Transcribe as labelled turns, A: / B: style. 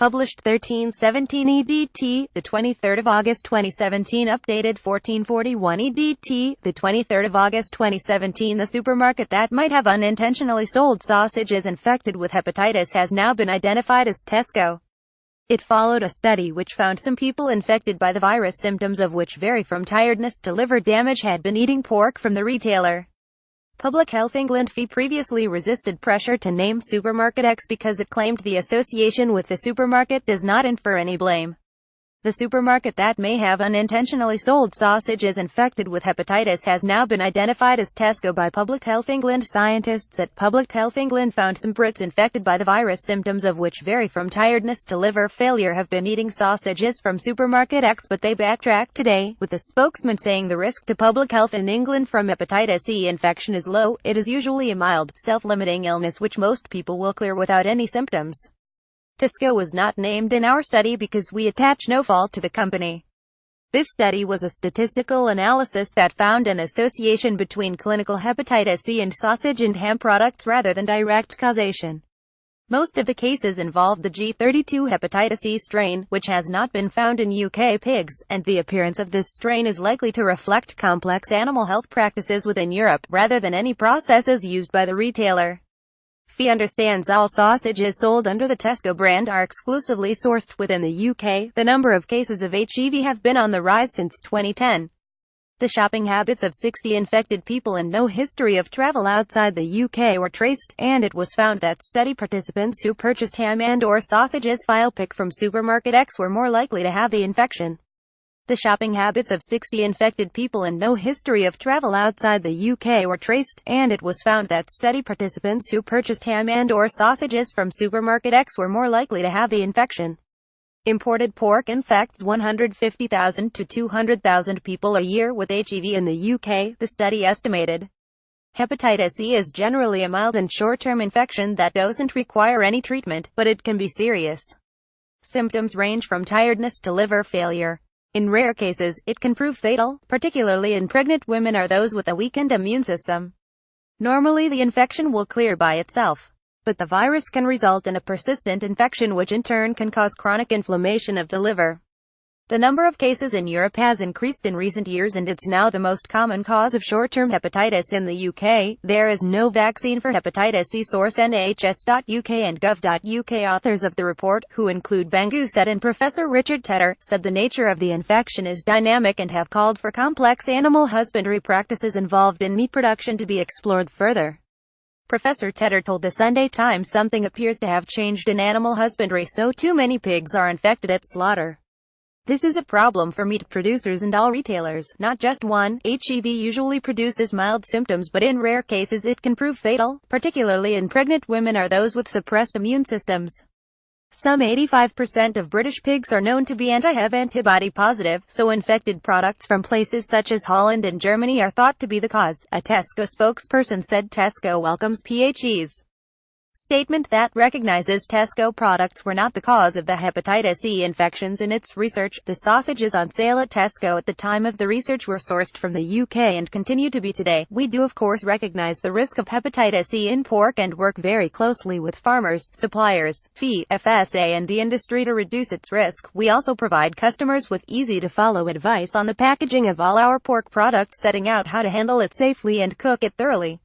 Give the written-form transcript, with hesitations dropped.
A: Published 1317 EDT, the 23rd of August 2017. Updated 1441 EDT, the 23rd of August 2017. The supermarket that might have unintentionally sold sausages infected with hepatitis has now been identified as Tesco. It followed a study which found some people infected by the virus, symptoms of which vary from tiredness to liver damage, had been eating pork from the retailer. Public Health England previously resisted pressure to name Supermarket X because it claimed the association with the supermarket does not infer any blame. The supermarket that may have unintentionally sold sausages infected with hepatitis has now been identified as Tesco by Public Health England. Scientists at Public Health England found some Brits infected by the virus, symptoms of which vary from tiredness to liver failure, have been eating sausages from Supermarket X, but they backtracked today, with a spokesman saying the risk to public health in England from hepatitis C infection is low. It is usually a mild, self-limiting illness which most people will clear without any symptoms. Tesco was not named in our study because we attach no fault to the company. This study was a statistical analysis that found an association between clinical hepatitis C and sausage and ham products rather than direct causation. Most of the cases involved the G32 hepatitis C strain, which has not been found in UK pigs, and the appearance of this strain is likely to reflect complex animal health practices within Europe, rather than any processes used by the retailer. FE understands all sausages sold under the Tesco brand are exclusively sourced within the UK. The number of cases of HIV have been on the rise since 2010. The shopping habits of 60 infected people and no history of travel outside the UK were traced, and it was found that study participants who purchased ham and/or sausages file pick from Supermarket X were more likely to have the infection. The shopping habits of 60 infected people and no history of travel outside the UK were traced, and it was found that study participants who purchased ham and/or sausages from Supermarket X were more likely to have the infection. Imported pork infects 150,000 to 200,000 people a year with HIV in the UK, the study estimated. Hepatitis C is generally a mild and short-term infection that doesn't require any treatment, but it can be serious. Symptoms range from tiredness to liver failure. In rare cases, it can prove fatal, particularly in pregnant women or those with a weakened immune system. Normally the infection will clear by itself, but the virus can result in a persistent infection which in turn can cause chronic inflammation of the liver. The number of cases in Europe has increased in recent years and it's now the most common cause of short-term hepatitis in the UK. There is no vaccine for hepatitis C. Source: NHS.uk and Gov.uk. Authors of the report, who include Bangu Set and Professor Richard Tedder, said the nature of the infection is dynamic and have called for complex animal husbandry practices involved in meat production to be explored further. Professor Tedder told the Sunday Times something appears to have changed in animal husbandry, so too many pigs are infected at slaughter. This is a problem for meat producers and all retailers, not just one. HIV usually produces mild symptoms, but in rare cases it can prove fatal, particularly in pregnant women or those with suppressed immune systems. Some 85% of British pigs are known to be anti-Hep antibody positive, so infected products from places such as Holland and Germany are thought to be the cause, a Tesco spokesperson said. Tesco welcomes PHE's statement that recognizes Tesco products were not the cause of the hepatitis C infections. In its research, the sausages on sale at Tesco at the time of the research were sourced from the UK and continue to be today. We do of course recognize the risk of hepatitis C in pork and work very closely with farmers, suppliers, FSA and the industry to reduce its risk. We also provide customers with easy-to-follow advice on the packaging of all our pork products, setting out how to handle it safely and cook it thoroughly.